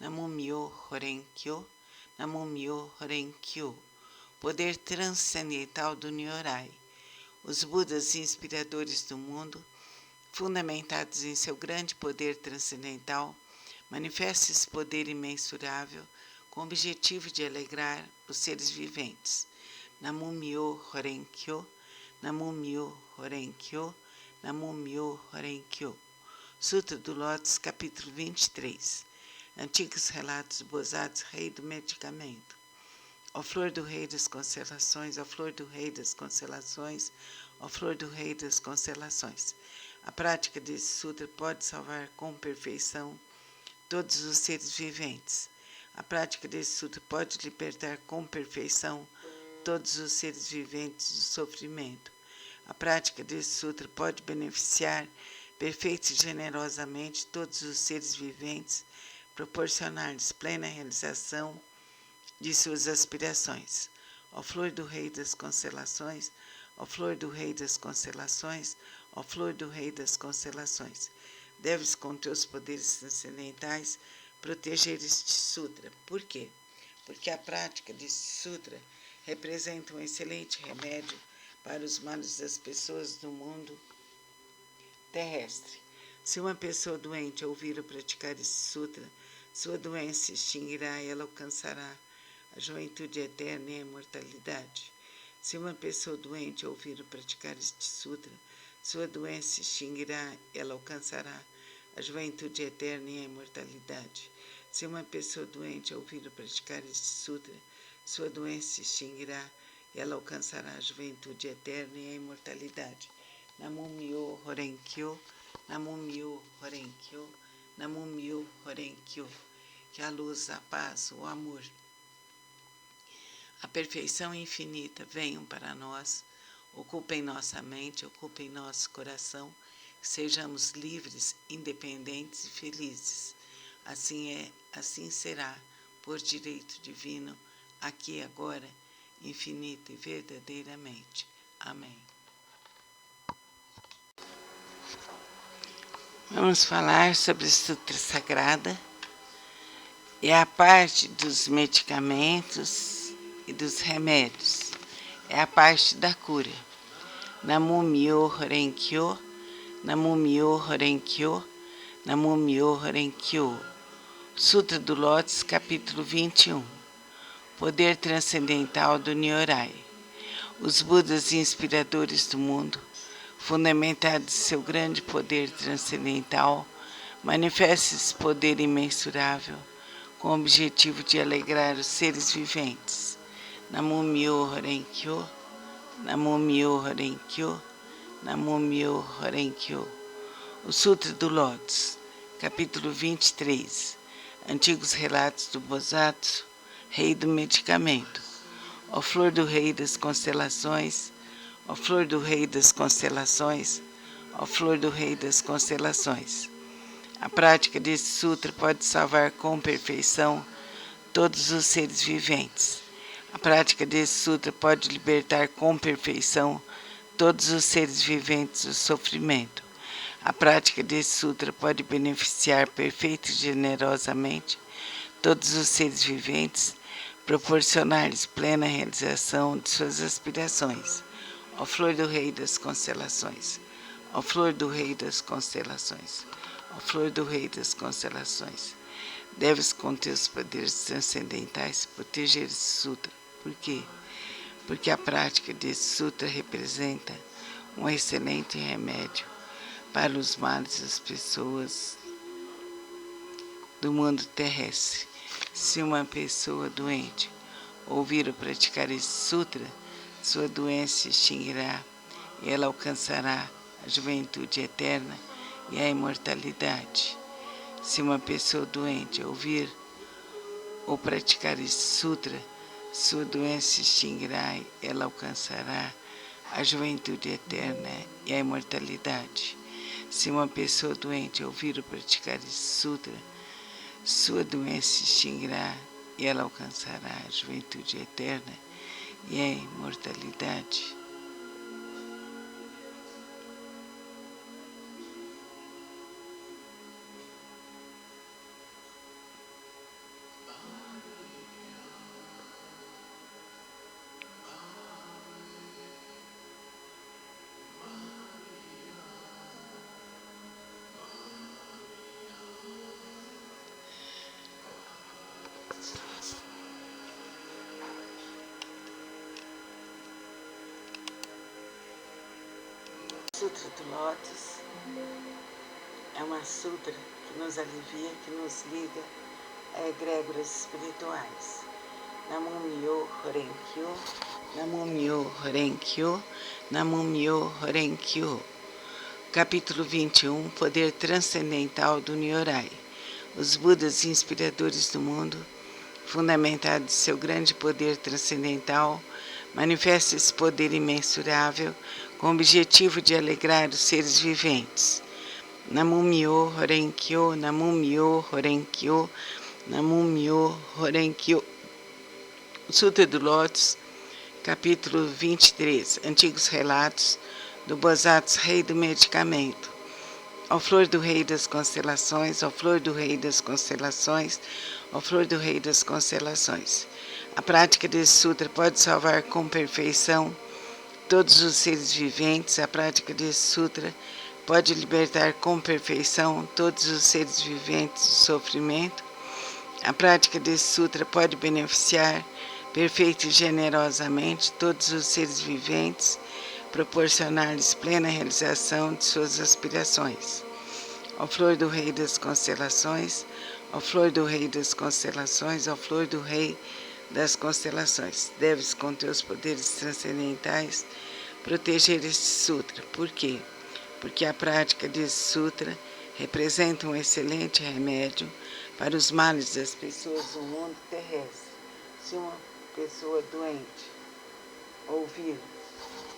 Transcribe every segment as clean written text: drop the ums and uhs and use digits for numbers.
Namumyo Horenkyo, Namumyo Horenkyo. Poder transcendental do Nyorai. Os Budas inspiradores do mundo, fundamentados em seu grande poder transcendental, manifestam esse poder imensurável com o objetivo de alegrar os seres viventes. Namumyo Horenkyo, Namumyo Horenkyo, Namumyo Horenkyo. Sutra do Lótus, capítulo 23. Antigos relatos do Bosatsu, rei do medicamento. Ó flor do rei das constelações, ó flor do rei das constelações, ó flor do rei das constelações. A prática desse sutra pode salvar com perfeição todos os seres viventes. A prática desse sutra pode libertar com perfeição todos os seres viventes do sofrimento. A prática desse sutra pode beneficiar perfeita e generosamente todos os seres viventes, proporcionar-lhes plena realização de suas aspirações. Ó flor do rei das constelações, ó flor do rei das constelações, ó flor do rei das constelações. Deves, com teus poderes transcendentais, proteger este sutra. Por quê? Porque a prática deste sutra representa um excelente remédio para os males das pessoas do mundo terrestre. Se uma pessoa doente ouvir ou praticar este sutra, sua doença se extinguirá e ela alcançará a juventude eterna e a imortalidade. Se uma pessoa doente ouvir ou praticar este sutra, sua doença se extinguirá e ela alcançará a juventude eterna e a imortalidade. Se uma pessoa doente ouvir ou praticar este sutra, sua doença se extinguirá e ela alcançará a juventude eterna e a imortalidade. Namumyo Horenkyo, Namumyo Horenkyo, Namumyo Horenkyo. Que a luz, a paz, o amor, a perfeição infinita venham para nós, ocupem nossa mente, ocupem nosso coração, que sejamos livres, independentes e felizes. Assim é, assim será, por direito divino, aqui e agora, infinita e verdadeiramente. Amém. Vamos falar sobre a Sutra Sagrada e a parte dos medicamentos e dos remédios. É a parte da cura. Namumyo Horenkyo, Namumyo Horenkyo, Namumyo Horenkyo. Sutra do Lótus, capítulo 21. Poder transcendental do Nyorai. Os Budas inspiradores do mundo, fundamentados em seu grande poder transcendental, manifestam esse poder imensurável com o objetivo de alegrar os seres viventes. Namumyo Horenkyo, Namumyo Horenkyo, Namumyo Horenkyo. O Sutra do Lótus, capítulo 23. Antigos relatos do Bosatsu, rei do medicamento. Ó flor do rei das constelações, ó flor do rei das constelações, ó flor do rei das constelações. A prática desse sutra pode salvar com perfeição todos os seres viventes. A prática desse sutra pode libertar com perfeição todos os seres viventes do sofrimento. A prática desse sutra pode beneficiar perfeita e generosamente todos os seres viventes, proporcionar-lhes plena realização de suas aspirações. Ó flor do rei das constelações, ó flor do rei das constelações, ó flor do rei das constelações. Deves, com teus poderes transcendentais, proteger esse sutra. Por quê? Porque a prática desse sutra representa um excelente remédio para os males das pessoas do mundo terrestre. Se uma pessoa doente ouvir ou praticar esse sutra, sua doença se extinguirá e ela alcançará a juventude eterna e a imortalidade. Se uma pessoa doente ouvir ou praticar esse sutra, sua doença se extinguirá e ela alcançará a juventude eterna e a imortalidade. Se uma pessoa doente ouvir ou praticar esse sutra, sua doença se extinguirá e ela alcançará a juventude eterna e a imortalidade. Sutra do Lótus é uma sutra que nos alivia, que nos liga a egrégoras espirituais. Namo Myo Horen Kyo, Namo Myo Horen Kyo, Namo Myo Horen Kyo. Capítulo 21, Poder Transcendental do Nyorai. Os Budas inspiradores do mundo, fundamentados em seu grande poder transcendental, manifesta esse poder imensurável com o objetivo de alegrar os seres viventes. Namo Myo Horen Kyo, Namo Myo Horen Kyo, Namo Myo Horen Kyo. Sutra do Lótus, capítulo 23, Antigos Relatos do Bodhisattva Rei do Medicamento. Ó flor do Rei das Constelações, ó flor do Rei das Constelações, ó flor do Rei das Constelações. A prática desse sutra pode salvar com perfeição todos os seres viventes. A prática desse sutra pode libertar com perfeição todos os seres viventes do sofrimento. A prática desse sutra pode beneficiar perfeita e generosamente todos os seres viventes, proporcionar-lhes plena realização de suas aspirações. Ó flor do Rei das Constelações, ó flor do Rei das Constelações, ó flor do Rei das Constelações, deves com teus poderes transcendentais proteger este sutra. Por quê? Porque a prática desse sutra representa um excelente remédio para os males das pessoas do mundo terrestre. Se uma pessoa doente ouvir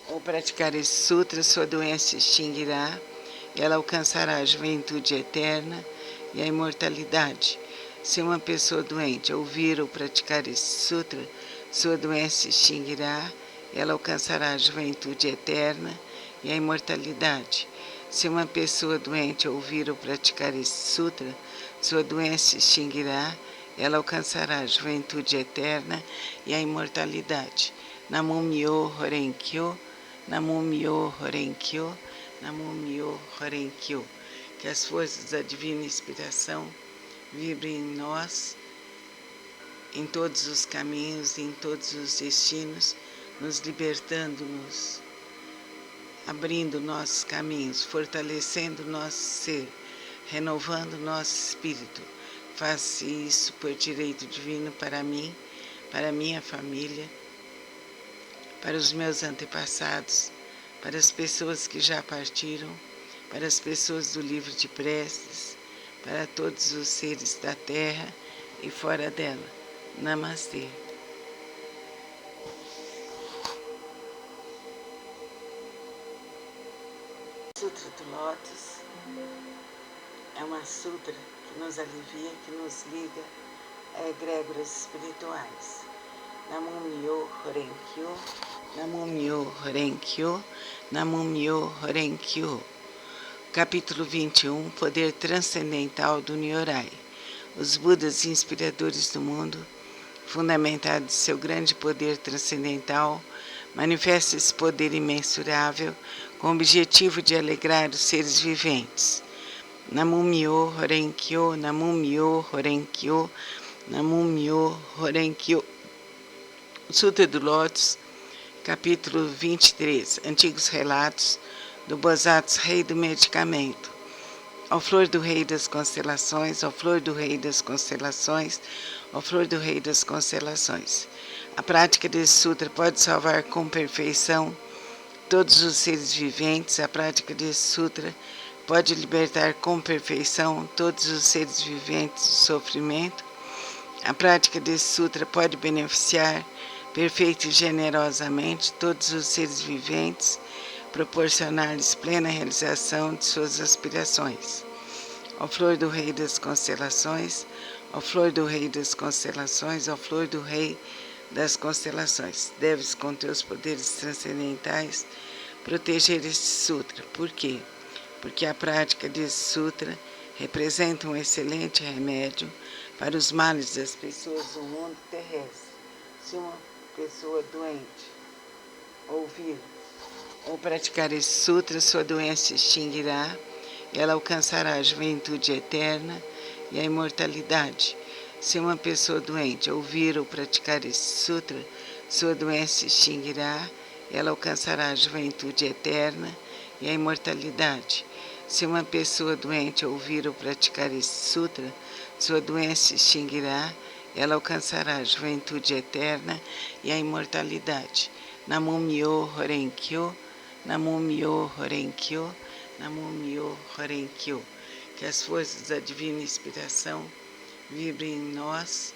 ou praticar esse sutra, sua doença se extinguirá e ela alcançará a juventude eterna e a imortalidade. Se uma pessoa doente ouvir ou praticar esse sutra, sua doença se extinguirá e ela alcançará a juventude eterna e a imortalidade. Se uma pessoa doente ouvir ou praticar esse sutra, sua doença se extinguirá e ela alcançará a juventude eterna e a imortalidade. Namo Myo Horen Kyo, Namo Myo Horen Kyo, Namo Myo Horen Kyo. Que as forças da divina inspiração vibrem em nós, em todos os caminhos, em todos os destinos, nos libertando-nos, abrindo nossos caminhos, fortalecendo nosso ser, renovando nosso espírito. Faça isso por direito divino para mim, para minha família, para os meus antepassados, para as pessoas que já partiram, para as pessoas do livro de preces, para todos os seres da terra e fora dela. Namastê. Sutra do Lótus é uma sutra que nos alivia, que nos liga a egrégoras espirituais. Namo Myo Horen Kyo, Namo Myo Horen Kyo, Namo Myo Horen Kyo. Capítulo 21, Poder Transcendental do Nyorai. Os Budas inspiradores do mundo, fundamentados em seu grande poder transcendental, manifesta esse poder imensurável com o objetivo de alegrar os seres viventes. Namo Myo Horen Kyo, Namo Myo Horen Kyo, Namo Myo Horen Kyo. Sutra do Lótus, capítulo 23, Antigos Relatos do Bodhisattva Rei do Medicamento. Ó flor do Rei das Constelações, ó flor do Rei das Constelações, ó flor do Rei das Constelações. A prática desse sutra pode salvar com perfeição todos os seres viventes. A prática desse sutra pode libertar com perfeição todos os seres viventes do sofrimento. A prática desse sutra pode beneficiar perfeita e generosamente todos os seres viventes, proporcionar-lhes plena realização de suas aspirações. Ó flor do Rei das Constelações, ó flor do Rei das Constelações, ó flor do Rei das Constelações, deves com teus poderes transcendentais proteger este sutra. Por quê? Porque a prática desse sutra representa um excelente remédio para os males das pessoas do mundo terrestre. Se uma pessoa doente ouvir ou praticar esse sutra, sua doença se extinguirá e ela alcançará a juventude eterna e a imortalidade. Se uma pessoa doente ouvir ou praticar este sutra, sua doença se extinguirá, ela alcançará a juventude eterna e a imortalidade. Se uma pessoa doente ouvir ou praticar este sutra, sua doença se extinguirá, ela alcançará a juventude eterna e a imortalidade. Namo Myoho Renge Kyo, Namo Myoho Renge Kyo, Namo Myoho Renge Kyo. Que as forças da divina inspiração vibrem em nós,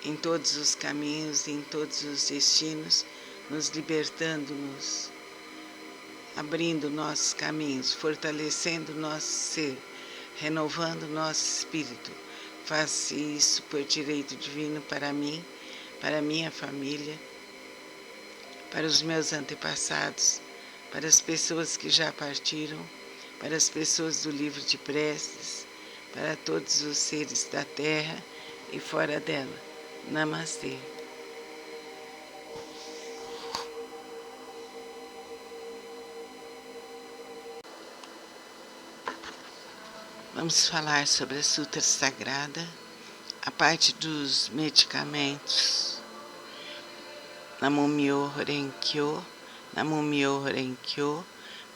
em todos os caminhos, em todos os destinos, nos libertando-nos, abrindo nossos caminhos, fortalecendo nosso ser, renovando nosso espírito. Faça isso por direito divino para mim, para minha família, para os meus antepassados, para as pessoas que já partiram, para as pessoas do livro de preces, para todos os seres da terra e fora dela. Namastê. Vamos falar sobre a Sutra Sagrada, a parte dos medicamentos. Namo Myoho Renge Kyo, Namo Myoho Renge Kyo,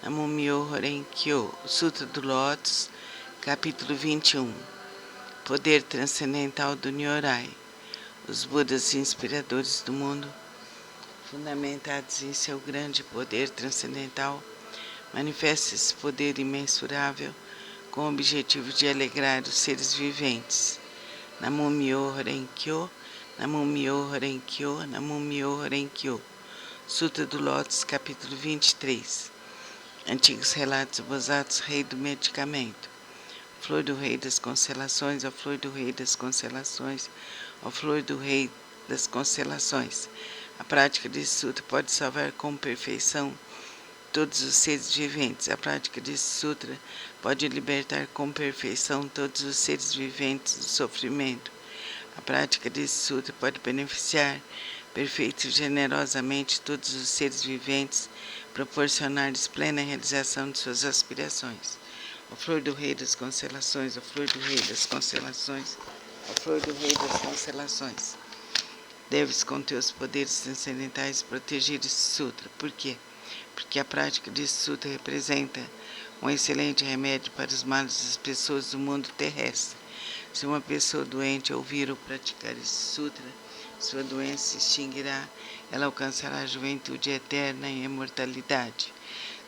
Namo Myoho Renge Kyo. Sutra do Lótus, capítulo 21. Poder transcendental do Nyorai. Os Budas inspiradores do mundo, fundamentados em seu grande poder transcendental, manifestam esse poder imensurável com o objetivo de alegrar os seres viventes. Namo Myoho Renge Kyo, Namo Myoho Renge Kyo, Namo Myoho Renge Kyo. Sutra do Lótus, capítulo 23. Antigos relatos do Bosatsu, rei do medicamento. Flor do rei das constelações, ó flor do rei das constelações, ó flor do rei das constelações. A prática desse sutra pode salvar com perfeição todos os seres viventes. A prática desse sutra pode libertar com perfeição todos os seres viventes do sofrimento. A prática desse sutra pode beneficiar perfeito e generosamente todos os seres viventes, proporcionar-lhes plena realização de suas aspirações. Ó flor do rei das constelações, ó flor do rei das constelações, ó flor do rei das constelações. Deves, com teus poderes transcendentais, proteger esse sutra. Por quê? Porque a prática desse sutra representa um excelente remédio para os males das pessoas do mundo terrestre. Se uma pessoa doente ouvir ou praticar esse sutra, sua doença se extinguirá, ela alcançará a juventude eterna e a imortalidade.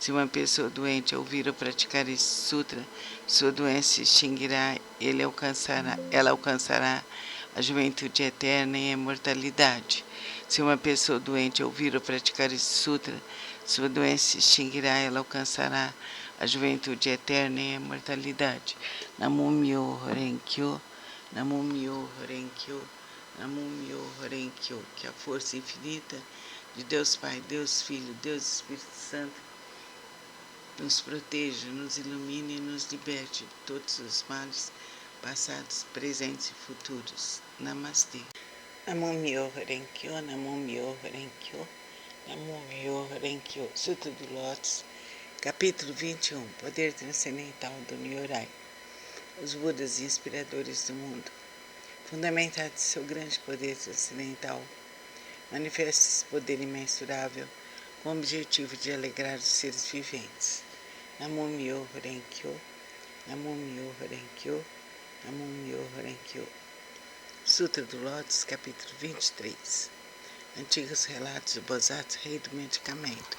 Se uma pessoa doente ouvir ou praticar esse sutra, sua doença se extinguirá, ela alcançará a juventude eterna e a imortalidade. Se uma pessoa doente ouvir ou praticar esse sutra, sua doença se extinguirá, ela alcançará a juventude eterna e a imortalidade. Namo Myoho Renge Kyo, Namo Myoho Renge Kyo, Namo Myoho Renge Kyo. Que a força infinita de Deus Pai, Deus Filho, Deus Espírito Santo nos proteja, nos ilumine e nos liberte de todos os males, passados, presentes e futuros. Namastê. Namo Myoho Renge Kyo, Namo Myoho Renge Kyo, Namo Myoho Renge Kyo. Sutra do Lótus, capítulo 21. Poder transcendental do Nyorai. Os Budas inspiradores do mundo, fundamentados em seu grande poder transcendental, manifesta esse poder imensurável com o objetivo de alegrar os seres viventes. Namo Myoho Renge Kyo, Namo Myoho Renge Kyo, Namo Myoho Renge Kyo. Sutra do Lótus, capítulo 23. Antigos relatos do Bosatsu, rei do medicamento.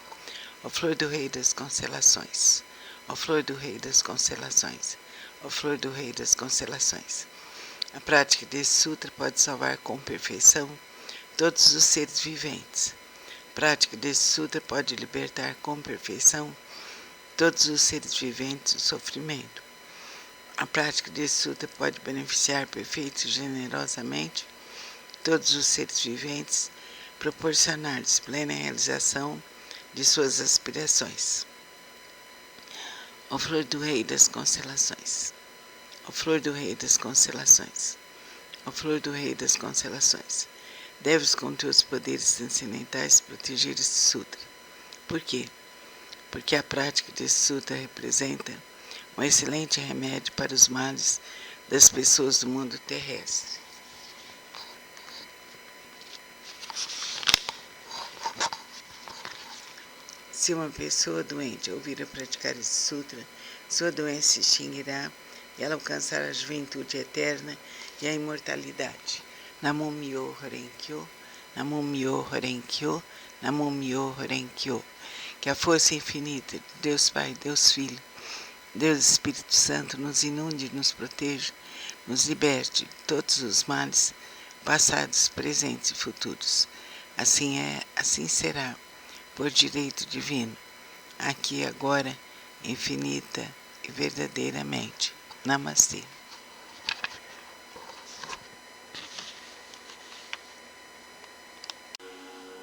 Ó flor do rei das constelações, ó flor do rei das constelações, ó flor do rei das constelações. A prática desse sutra pode salvar com perfeição todos os seres viventes. A prática desse sutra pode libertar com perfeição todos os seres viventes do sofrimento. A prática desse sutra pode beneficiar perfeito e generosamente todos os seres viventes, proporcionar-lhes plena realização de suas aspirações. Ó flor do rei das constelações, ó flor do rei das constelações, ó flor do rei das constelações. Deves, com teus poderes transcendentais, proteger este sutra. Por quê? Porque a prática desse sutra representa um excelente remédio para os males das pessoas do mundo terrestre. Se uma pessoa doente ouvir ou praticar esse sutra, sua doença se extinguirá e ela alcançará a juventude eterna e a imortalidade. Namo Myoho Renge-kyo, Namo Myoho Renge-kyo, Namo Myoho Renge-kyo. Que a força infinita de Deus Pai, Deus Filho, Deus Espírito Santo nos inunde e nos proteja, nos liberte de todos os males, passados, presentes e futuros. Assim é, assim será, por direito divino, aqui e agora, infinita e verdadeiramente. Namastê.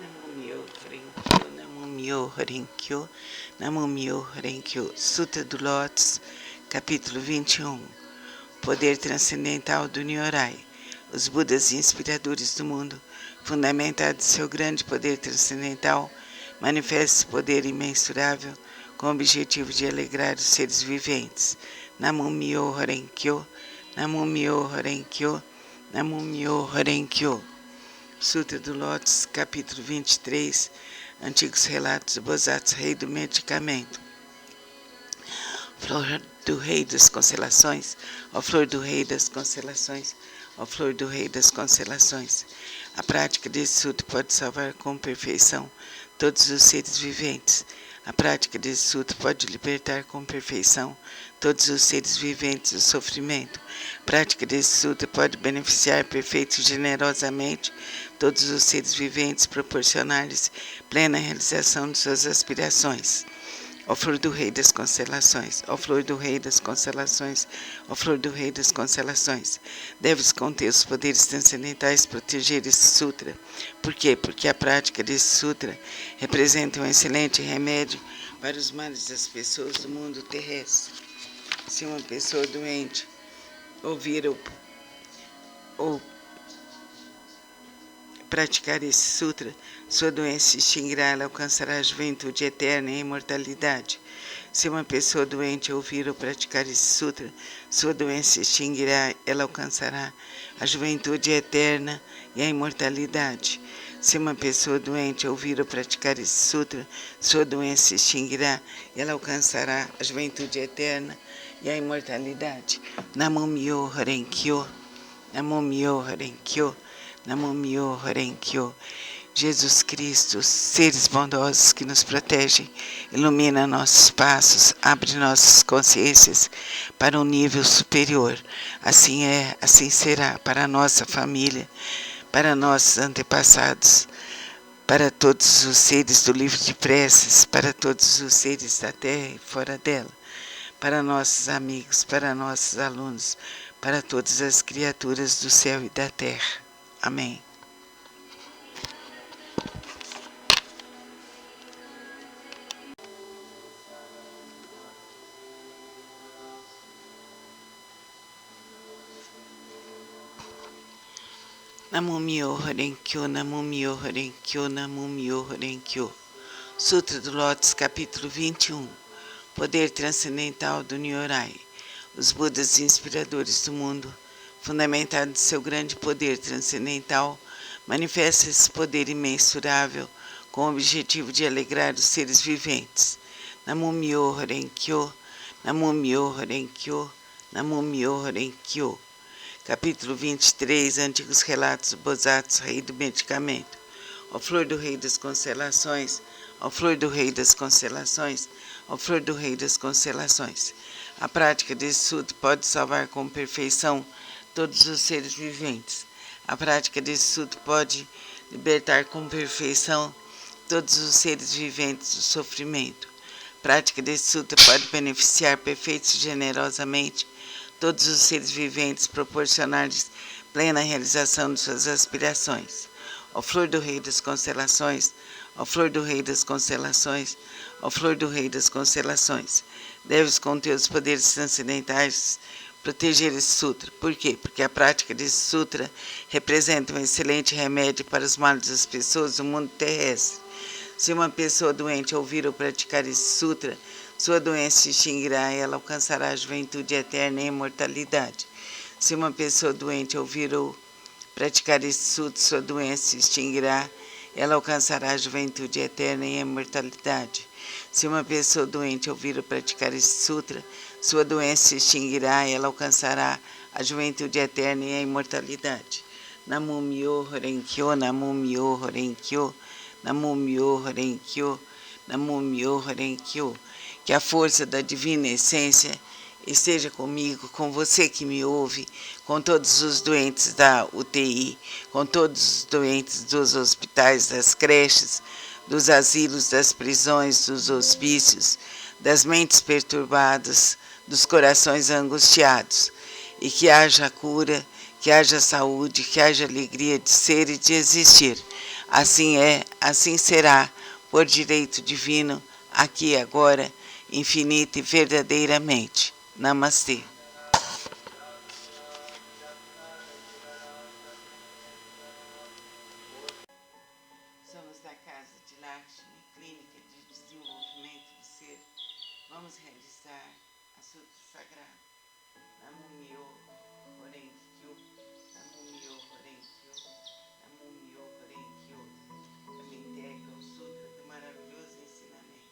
Namo Myoho Renge-kyo, Namo Myoho Renge-kyo, Namo Myoho Renge-kyo. Sutra do Lótus, capítulo 21. Poder transcendental do Nyorai. Os Budas inspiradores do mundo, fundamentados em seu grande poder transcendental, manifesta esse poder imensurável com o objetivo de alegrar os seres viventes. Namo Myoho Renge-kyo, Namo Myoho Renge-kyo, Namo Myoho Renge-kyo. Sutra do Lótus, capítulo 23, Antigos Relatos do Bodhisattva, Rei do Medicamento. Flor do Rei das Constelações, ó Flor do Rei das Constelações, ó Flor do Rei das Constelações. A prática desse sutra pode salvar com perfeição todos os seres viventes. A prática desse sutra pode libertar com perfeição todos os seres viventes do sofrimento. A prática desse sutra pode beneficiar perfeito e generosamente todos os seres viventes, proporcionar-lhes plena realização de suas aspirações. Ó Flor do Rei das Constelações, ó Flor do Rei das Constelações, ó Flor do Rei das Constelações, deves conter os poderes transcendentais proteger esse sutra. Por quê? Porque a prática desse sutra representa um excelente remédio para os males das pessoas do mundo terrestre. Se uma pessoa doente ouvir ou praticar esse sutra, sua doença se extinguirá, ela alcançará a juventude eterna e a imortalidade. Se uma pessoa doente ouvir ou praticar esse sutra, sua doença se extinguirá, ela alcançará a juventude eterna e a imortalidade. Se uma pessoa doente ouvir ou praticar esse sutra, sua doença se extinguirá, ela alcançará a juventude eterna e a imortalidade. Namo Myoho Renge-kyo, Namo Myoho Renge-kyo, Namo Myoho Renge-kyo. Jesus Cristo, seres bondosos que nos protegem, ilumina nossos passos, abre nossas consciências para um nível superior. Assim é, assim será para a nossa família, para nossos antepassados, para todos os seres do livro de preces, para todos os seres da terra e fora dela, para nossos amigos, para nossos alunos, para todas as criaturas do céu e da terra. Amém. Namo Myoho Renge-kyo, Namo Myoho Renge-kyo, Namo Myoho Renge-kyo. Sutra do Lótus, capítulo 21. Poder transcendental do Nyorai. Os Budas inspiradores do mundo, fundamentado em seu grande poder transcendental, manifesta esse poder imensurável com o objetivo de alegrar os seres viventes. Namo Myoho Renge-kyo, Namo Myoho Renge-kyo, Namo Myoho Renge-kyo. Capítulo 23, Antigos Relatos do Bodhisattva, Rei do Medicamento. Ó Flor do Rei das Constelações, ó Flor do Rei das Constelações, ó Flor do Rei das Constelações. A prática desse sutra pode salvar com perfeição todos os seres viventes. A prática desse sutra pode libertar com perfeição todos os seres viventes do sofrimento. A prática desse sutra pode beneficiar perfeito e generosamente todos os seres viventes, proporcionar-lhes plena realização de suas aspirações. Ó Flor do Rei das Constelações, ó Flor do Rei das Constelações, ó Flor do Rei das Constelações, deves com teus poderes transcendentais proteger esse sutra. Por quê? Porque a prática desse sutra representa um excelente remédio para os males das pessoas do mundo terrestre. Se uma pessoa doente ouvir ou praticar esse sutra, sua doença se extinguirá e ela alcançará a juventude eterna e a imortalidade. Se uma pessoa doente ouvir ou praticar esse sutra, sua doença se extinguirá, ela alcançará a juventude eterna e a imortalidade. Se uma pessoa doente ouvir ou praticar esse sutra, sua doença se extinguirá, ela alcançará a juventude eterna e a imortalidade. Namu Myo Horenkyo, Namu Myo Horenkyo, Namu Myo Horenkyo, Namu Myo Horenkyo. Que a força da divina essência esteja comigo, com você que me ouve, com todos os doentes da UTI, com todos os doentes dos hospitais, das creches, dos asilos, das prisões, dos hospícios, das mentes perturbadas, dos corações angustiados, e que haja cura, que haja saúde, que haja alegria de ser e de existir. Assim é, assim será, por direito divino, aqui e agora, infinita e verdadeiramente. Namastê. Somos da Casa de Lakshmi, Clínica de Desenvolvimento do Ser. Vamos realizar a Sutra Sagrada. Namu Myo Horenkyo, Namu Myo Horenkyo, Namu Myo Horenkyo. Eu me integro ao Sutra do maravilhoso ensinamento.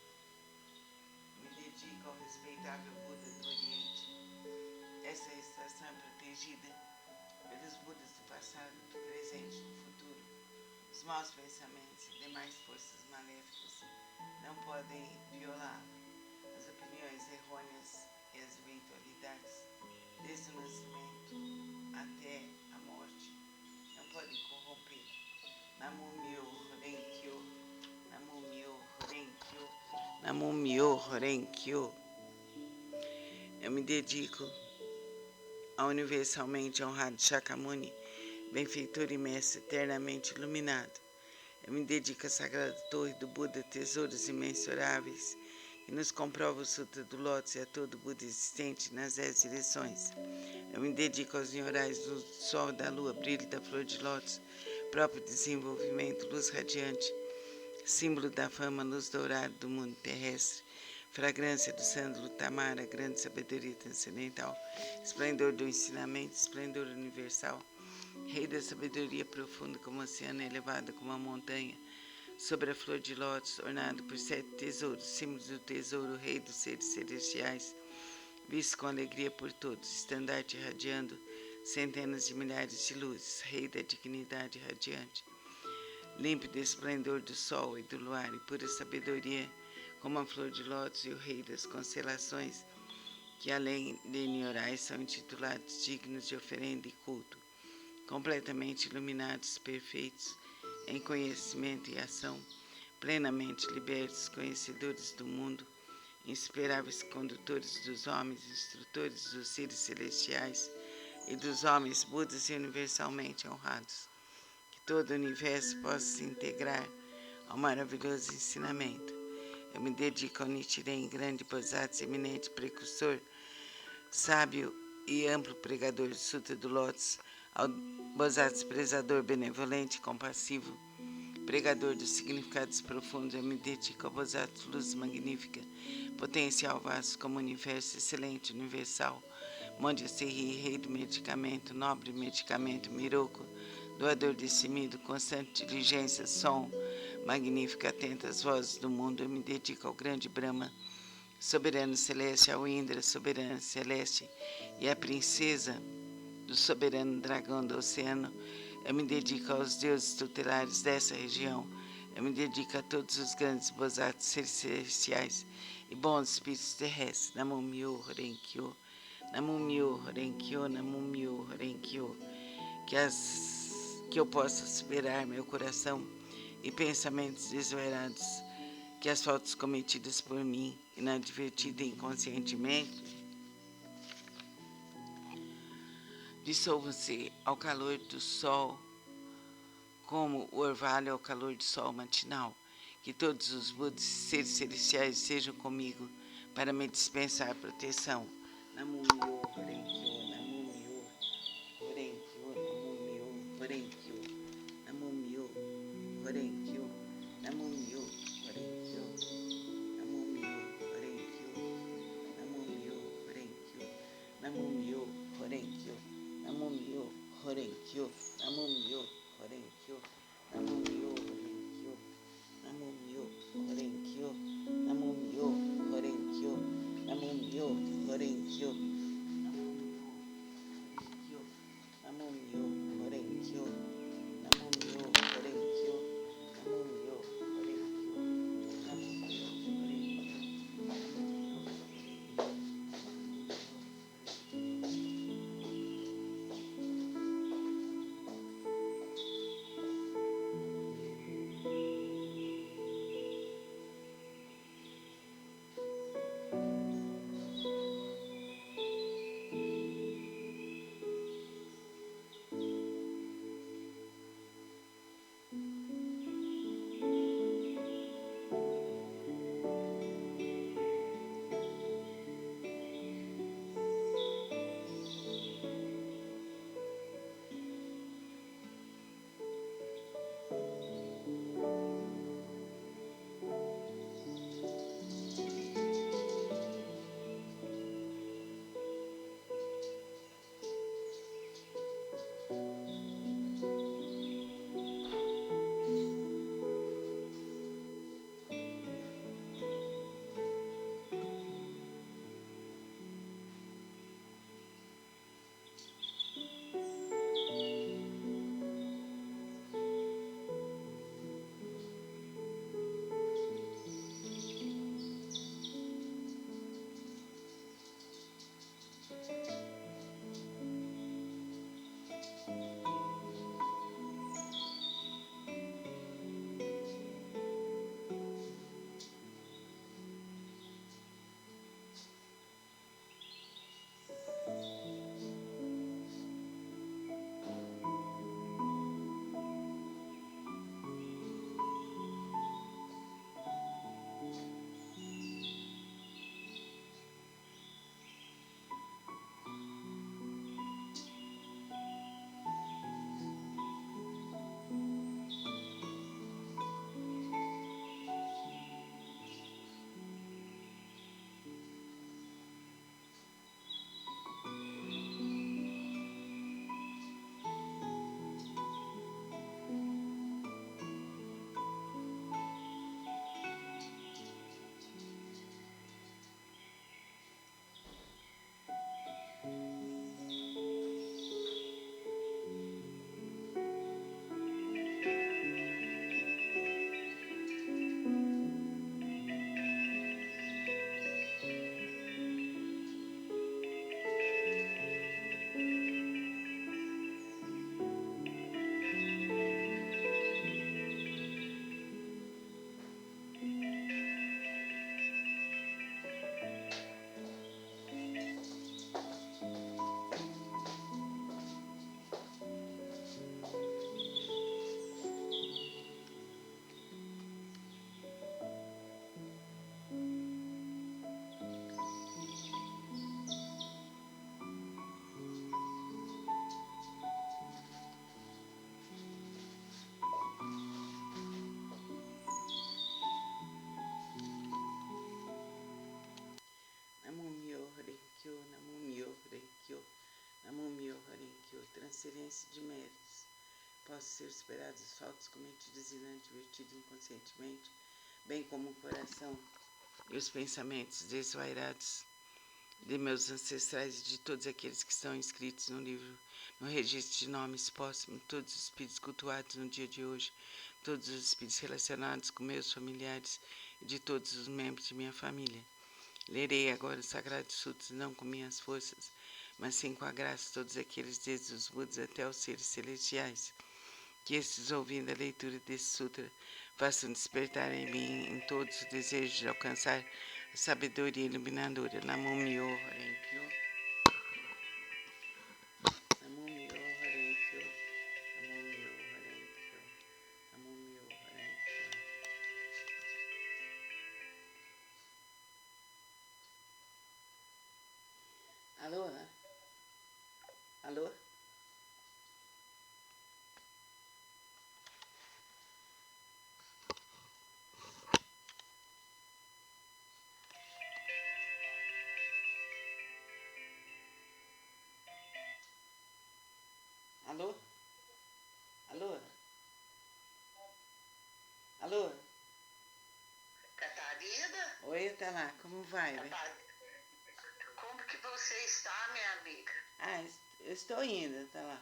Me dedico ao respeitável Buda do Oriente. Essa estação é protegida pelos Budas do passado, do presente e do futuro. Os maus pensamentos e demais forças maléficas não podem violá-la. As opiniões errôneas e as eventualidades, desde o nascimento até a morte, não podem corromper. Namu Myo Horenkyo, Namu Myo Horenkyo, Namu Myo Horenkyo. Eu me dedico ao universalmente honrado Shakyamuni, benfeitor e mestre eternamente iluminado. Eu me dedico à sagrada torre do Buda, tesouros imensuráveis, que nos comprova o Sutra do Lótus e a todo Buda existente nas 10 direções. Eu me dedico aos nhorais do sol, da lua, brilho da flor de lótus, próprio desenvolvimento, luz radiante, símbolo da fama, luz dourada do mundo terrestre, fragrância do sândalo, tamara, grande sabedoria transcendental, esplendor do ensinamento, esplendor universal, rei da sabedoria profunda como o oceano, elevado como a montanha, sobre a flor de lótus, ornado por 7 tesouros, símbolos do tesouro, rei dos seres celestiais, visto com alegria por todos, estandarte irradiando centenas de milhares de luzes, rei da dignidade radiante, límpido esplendor do sol e do luar e pura sabedoria, como a flor de lótus e o rei das constelações, que além de nhorais são intitulados dignos de oferenda e culto, completamente iluminados, perfeitos em conhecimento e ação, plenamente libertos, conhecedores do mundo, insuperáveis condutores dos homens, instrutores dos seres celestiais e dos homens budas e universalmente honrados. Que todo o universo possa se integrar ao maravilhoso ensinamento. Eu me dedico ao Nichiren, grande Bodhisattva, eminente precursor, sábio e amplo pregador do Sutra do Lótus, ao Bodhisattva prezador, benevolente e compassivo, pregador dos significados profundos. Eu me dedico ao Bodhisattva luz magnífica, potencial vasto como universo, excelente, universal, Monja Serri, rei do medicamento, nobre medicamento, Miroku, doador destemido, constante diligência, som, magnífica, atenta às vozes do mundo. Eu me dedico ao grande Brahma, soberano celeste, ao Indra, soberano celeste, e à princesa do soberano dragão do oceano. Eu me dedico aos deuses tutelares dessa região. Eu me dedico a todos os grandes bodhisattvas celestiais e bons espíritos terrestres. Namu Myo Horenkyo, Namu Myo Horenkyo, Namu Myo Horenkyo. Que eu possa superar meu coração e pensamentos desvairados, que as faltas cometidas por mim, inadvertida e inconscientemente, dissolvam-se ao calor do sol, como o orvalho ao calor do sol matinal. Que todos os Budas e seres celestiais sejam comigo para me dispensar proteção. Namu Myo Horenkyo, Namu Myo Horenkyo, Namu Myo Horenkyo, Namu Myo Horenkyo, Namu Myo Horenkyo, Namu Myo Horenkyo, Namu Myo Horenkyo, Namu Myo Horenkyo, Horenkyo, Namumyo Horenkyo, Namumyo Horenkyo, Namumyo Horenkyo, Namumyo Horenkyo, Namumyo Horenkyo, Namumyo Horenkyo, Namumyo Horenkyo, Namumyo Horenkyo, Namumyo Horenkyo, Namumyo Horenkyo, transferência de méritos. Posso ser superados os fatos cometidos inadvertidos inconscientemente, bem como o coração e os pensamentos desvairados de meus ancestrais e de todos aqueles que estão inscritos no livro, no registro de nomes póstumos, todos os espíritos cultuados no dia de hoje, todos os espíritos relacionados com meus familiares e de todos os membros de minha família. Lerei agora os Sagrados Sutras, não com minhas forças, mas sim com a graça de todos aqueles, desde os Budas até os seres celestiais. Que estes, ouvindo a leitura desse sutra, façam despertar em mim, em todos, o desejo de alcançar a sabedoria iluminadora. Namumyo Horenkyo. Namumyo Horenkyo. Namumyo Horenkyo. Namumyo Horenkyo. Alô, né? Alô? Alô? Alô? Alô? Catarina? Oi, tá lá, como vai, velho? Como que você está, minha amiga? Ah, eu estou indo, tá lá.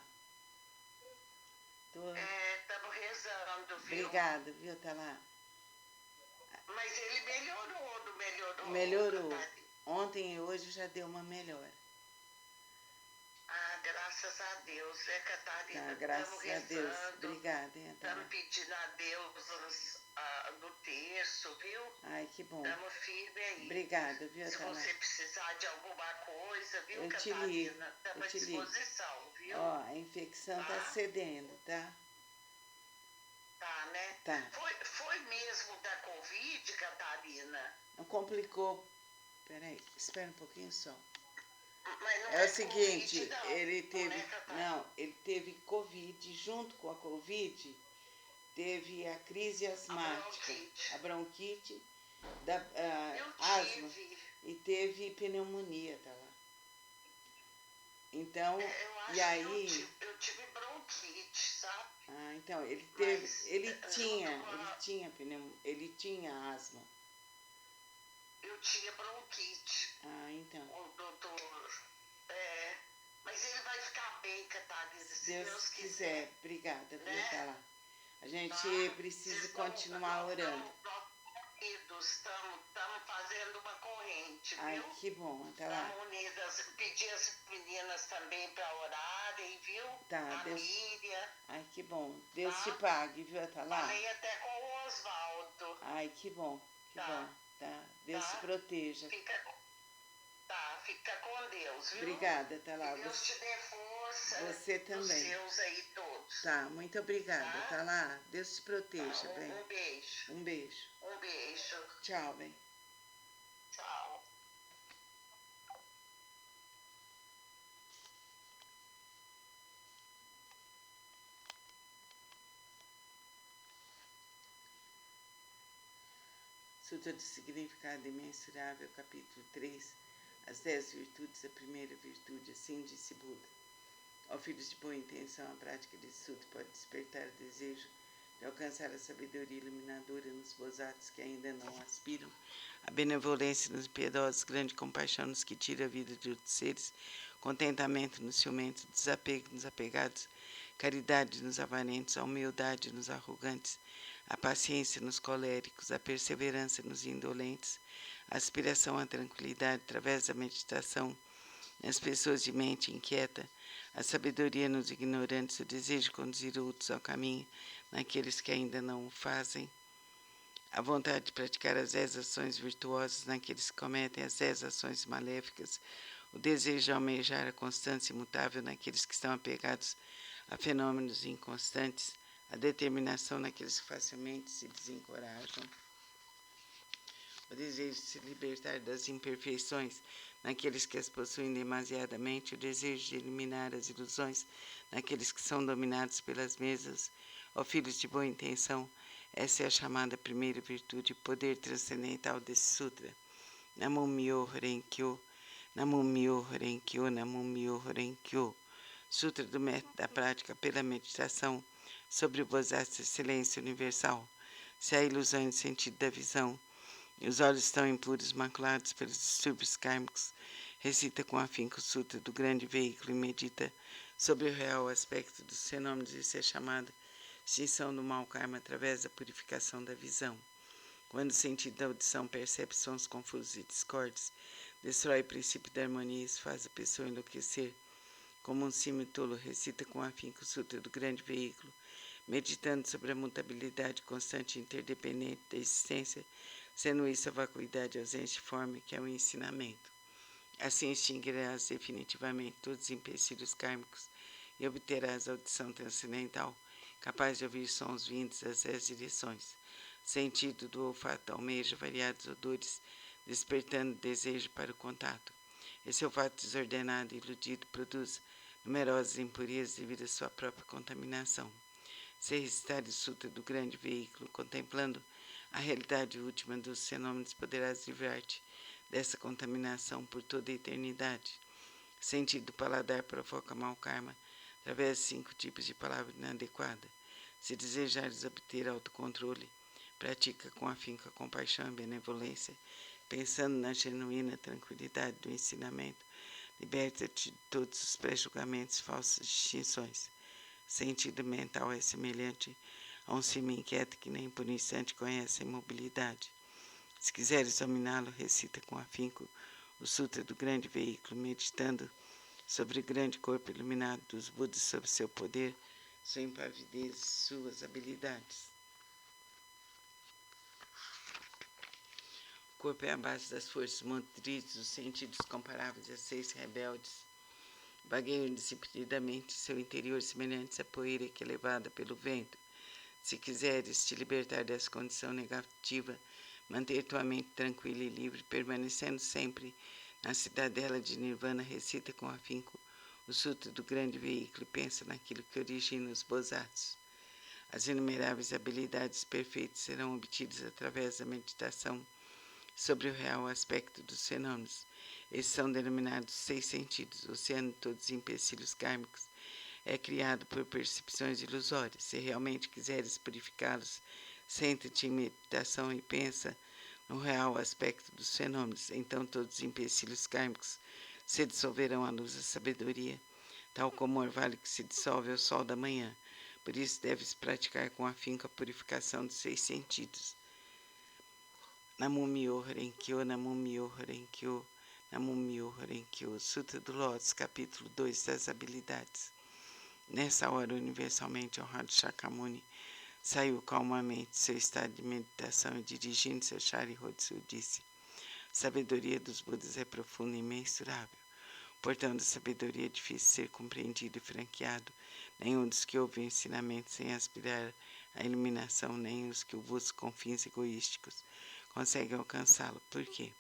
Tô... Estamos rezando, viu? Obrigada, viu, tá lá. Mas ele melhorou, não melhorou, Melhorou. Catarina? Ontem e hoje já deu uma melhora. Ah, graças a Deus, né, Catarina? Tá, Estamos graças a Deus. rezando, Obrigada, hein, tá estamos lá. pedindo a Deus no terço, viu? Ai, que bom. Estamos firmes aí. Obrigada, viu, Se tá lá. você precisar de alguma coisa, viu, Eu te ligo, Catarina? Estamos eu à te ligo. disposição, viu? Ó, a infecção tá Tá? cedendo, tá? Tá, né? Tá. Foi mesmo da Covid, Catarina? Não complicou. Peraí, espera um pouquinho só. Mas não É o é seguinte, Covid, não. ele teve. Né, Catarina? Não, ele teve Covid, junto com a Covid, teve a crise asmática, a bronquite, Eu asma tive. e teve pneumonia, tá lá. Então, Eu e acho que aí. eu tive bronquite, sabe? Ah, então, ele teve. Mas Ele tinha, junto com ele tinha asma. eu tinha bronquite. Ah, então. O doutor. É, mas ele vai ficar bem, Catarina, se Deus Deus quiser, quiser. obrigada, viu, Né? tá lá. A gente Tá? precisa continuar orando. Nós unidos, estamos fazendo uma corrente, Ai, viu? que bom, tá lá. Estamos unidas. Pedir as meninas também para orarem, viu? Tá, A Deus. Miriam. Ai, que bom. Deus te Tá? pague, viu, tá lá. Falei até com o Oswaldo. Ai, que bom, que Tá? bom, tá. Deus te Tá? proteja. Fica com Deus, viu? Obrigada, tá lá. Que Deus te dê força. Você Os também. seus aí todos. Tá, muito obrigada, Tá? tá lá. Deus te Tá? proteja, bem. Um beijo. Um beijo. Um beijo. Tchau, bem. Tchau. Sutra do Significado Imensurável, capítulo 3, as 10 virtudes, a primeira virtude, assim disse Buda. Ó filhos de boa intenção, a prática desse sutra pode despertar o desejo de alcançar a sabedoria iluminadora nos bozatos que ainda não aspiram, a benevolência nos piedosos, grande compaixão nos que tira a vida de outros seres, contentamento nos ciumentos, desapego nos apegados, caridade nos avarentes, a humildade nos arrogantes, a paciência nos coléricos, a perseverança nos indolentes, a aspiração à tranquilidade através da meditação nas pessoas de mente inquieta, a sabedoria nos ignorantes, o desejo de conduzir outros ao caminho naqueles que ainda não o fazem, a vontade de praticar as 10 ações virtuosas naqueles que cometem as 10 ações maléficas, o desejo de almejar a constância imutável naqueles que estão apegados a fenômenos inconstantes, a determinação naqueles que facilmente se desencorajam, o desejo de se libertar das imperfeições naqueles que as possuem demasiadamente, o desejo de eliminar as ilusões naqueles que são dominados pelas mesmas, ó filhos de boa intenção, essa é a chamada primeira virtude, o poder transcendental desse sutra. Namo Myoho Renkyo, Namo Myoho Renkyo, Namo Myoho Renkyo. Sutra do método da prática pela meditação sobre o Bodhisattva Excelência Universal. Se há ilusão no sentido da visão, e os olhos estão impuros, maculados pelos distúrbios kármicos, recita com afinco o sutra do grande veículo e medita sobre o real aspecto dos fenômenos. Isso é chamado extinção do mau karma através da purificação da visão. Quando o sentido da audição percebe sons confusos e discordes, destrói o princípio da harmonia e isso faz a pessoa enlouquecer. Como um símio tolo, recita com afinco o sutra do grande veículo, meditando sobre a mutabilidade constante e interdependente da existência, sendo isso a vacuidade ausente de forma que é o ensinamento. Assim extinguirás definitivamente todos os empecilhos kármicos e obterás a audição transcendental, capaz de ouvir sons vindos das 10 direções. Sentido do olfato almeja variados odores, despertando desejo para o contato. Esse olfato desordenado e iludido produz numerosas impurezas devido à sua própria contaminação. Se recitares o sutra do grande veículo, contemplando a realidade última dos fenômenos, poderás livrar-te dessa contaminação por toda a eternidade. Sentido do paladar provoca mau karma, através de 5 tipos de palavra inadequada. Se desejares obter autocontrole, pratica com afinco a compaixão e benevolência, pensando na genuína tranquilidade do ensinamento. Liberta-te de todos os pré-julgamentos e falsas distinções. O sentido mental é semelhante a um cimo inquieto que nem por um instante conhece a imobilidade. Se quiseres dominá-lo, recita com afinco o Sutra do grande veículo, meditando sobre o grande corpo iluminado dos Budas, sobre seu poder, sua impavidez e suas habilidades. O corpo é a base das forças motrizes, os sentidos comparáveis a 6 rebeldes. Vagueiam disciplinadamente seu interior semelhantes à poeira que é levada pelo vento. Se quiseres te libertar dessa condição negativa, manter tua mente tranquila e livre, permanecendo sempre na cidadela de Nirvana, recita com afinco o Sutra do grande veículo e pensa naquilo que origina os Bodhisattvas. As inumeráveis habilidades perfeitas serão obtidas através da meditação sobre o real aspecto dos fenômenos. Esses são denominados 6 sentidos. O oceano de todos os empecilhos kármicos é criado por percepções ilusórias. Se realmente quiseres purificá-los, senta-te em meditação e pensa no real aspecto dos fenômenos. Então todos os empecilhos kármicos se dissolverão à luz da sabedoria, tal como o orvalho que se dissolve ao sol da manhã. Por isso deves praticar com afinco a purificação dos 6 sentidos. Namum-myoho Renge-kyo, Namum-myoho Renge-kyo, Namum-myoho Renge-kyo. Sutra do Lótus, capítulo 2 das habilidades. Nessa hora, universalmente honrado Shakyamuni saiu calmamente de seu estado de meditação e, dirigindo-se ao Sharihodzu, disse: a sabedoria dos Budas é profunda e imensurável. Portanto, a sabedoria é difícil de ser compreendido e franqueado. Nenhum dos que ouvem o ensinamento sem aspirar à iluminação, nem os que o buscam com fins egoísticos, conseguem alcançá-lo. Por quê?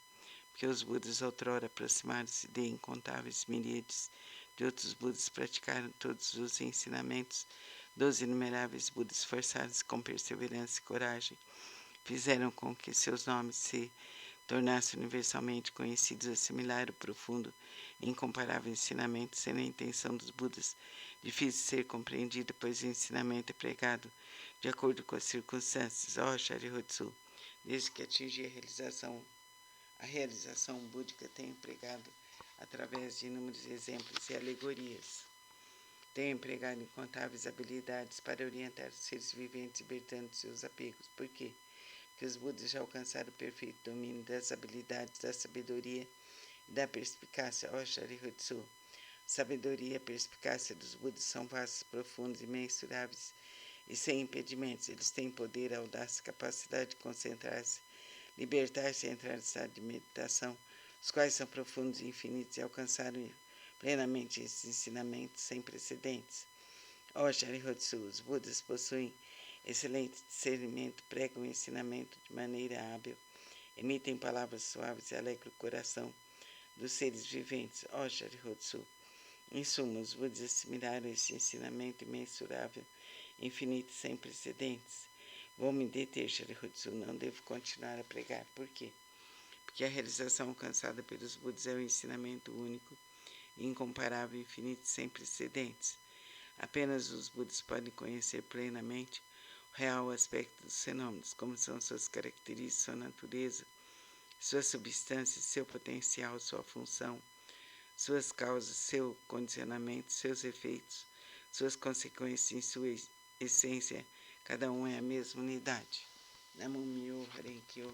Porque os Budas outrora aproximaram-se de incontáveis miríades de outros Budas, praticaram todos os ensinamentos dos inumeráveis Budas, esforçados com perseverança e coragem, fizeram com que seus nomes se tornassem universalmente conhecidos, assimilar o profundo e incomparável ensinamento, sendo a intenção dos Budas difícil de ser compreendida, pois o ensinamento é pregado de acordo com as circunstâncias. Ó Sharihodzu, desde que atingi a realização búdica, tenho pregado através de inúmeros exemplos e alegorias. Tenho empregado incontáveis habilidades para orientar os seres viventes, libertando seus apegos. Por quê? Porque os Budas já alcançaram o perfeito domínio das habilidades da sabedoria e da perspicácia. Ó Sharihodzu, sabedoria e a perspicácia dos Budas são vastos, profundos, imensuráveis e sem impedimentos. Eles têm poder, audácia, capacidade de concentrar-se, libertar-se e entrar em estado de meditação, os quais são profundos e infinitos, e alcançaram plenamente esses ensinamentos sem precedentes. Ó Sharihodzu, os Budas possuem excelente discernimento, pregam o ensinamento de maneira hábil, emitem palavras suaves e alegram o coração dos seres viventes. Ó Sharihodzu, em suma, os Budas assimilaram esse ensinamento imensurável, infinito, sem precedentes. Vou me deter, Sharihodzu, não devo continuar a pregar. Por quê? Porque a realização alcançada pelos Budas é um ensinamento único, incomparável, infinito, sem precedentes. Apenas os Budas podem conhecer plenamente o real aspecto dos fenômenos, como são suas características, sua natureza, sua substância, seu potencial, sua função, suas causas, seu condicionamento, seus efeitos, suas consequências em sua essência. Cada um é a mesma unidade. Namum-myoho Renge-kyo.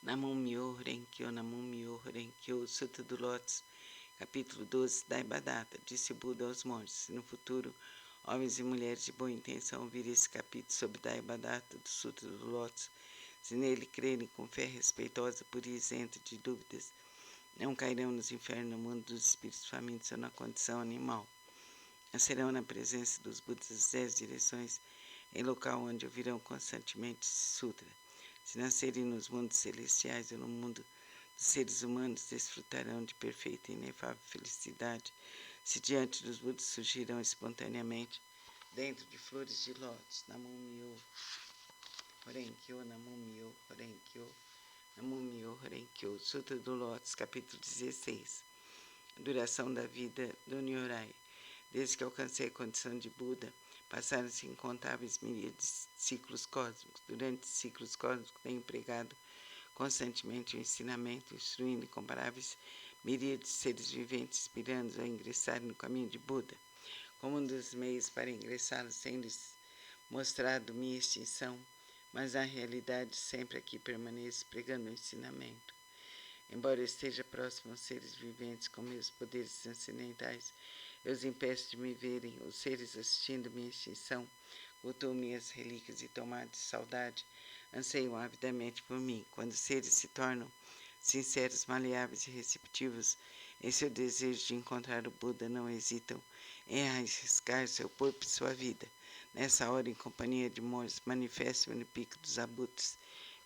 Namum-myoho Renge-kyo, Namum-myoho Renge-kyo. Sutra do Lótus, capítulo 12 da Ibadata. Disse o Buda aos monges: se no futuro homens e mulheres de boa intenção ouvirem esse capítulo sobre da Ibadata do Sutra do Lótus, se nele crerem com fé respeitosa, pura e isenta de dúvidas, não cairão nos infernos no mundo dos espíritos famintos ou na condição animal. Nascerão na presença dos Budas das 10 direções, em local onde ouvirão constantemente esse sutra. Se nascerem nos mundos celestiais ou no mundo dos seres humanos, desfrutarão de perfeita e inefável felicidade. Se diante dos Budas surgirão espontaneamente, dentro de flores de lótus. Namum-myoho Renge-kyo, Namum-myoho Renge-kyo, Namum-myoho Renge-kyo. Sutra do Lótus, capítulo 16. Duração da vida do Nyorai. Desde que alcancei a condição de Buda, passaram-se incontáveis miríades de ciclos cósmicos. Durante esses ciclos cósmicos, tenho empregado constantemente o ensinamento, instruindo incomparáveis miríades de seres viventes, inspirando-os a ingressarem no caminho de Buda. Como um dos meios para ingressá-los, tendo-lhes mostrado minha extinção, mas na realidade sempre aqui permaneço pregando o ensinamento. Embora eu esteja próximo aos seres viventes com meus poderes transcendentais, eu os impeço de me verem. Os seres assistindo minha extinção, cultuam minhas relíquias e, tomados de saudade, anseiam avidamente por mim. Quando os seres se tornam sinceros, maleáveis e receptivos em seu desejo de encontrar o Buda, não hesitam em arriscar seu corpo e sua vida. Nessa hora, em companhia de monges, manifesto-me no pico dos abutres.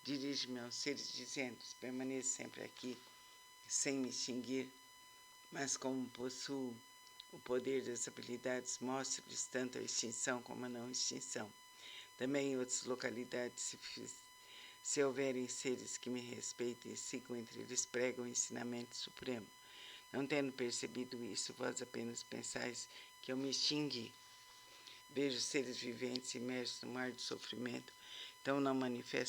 Dirijo-me aos seres, dizendo-lhes: permaneço sempre aqui, sem me extinguir, mas como possuo o poder das habilidades, mostro-lhes tanto a extinção como a não extinção. Também em outras localidades, se houverem seres que me respeitem e sigam, entre eles pregam o ensinamento supremo. Não tendo percebido isso, vós apenas pensais que eu me extingui. Vejo seres viventes imersos no mar de sofrimento, então não manifesto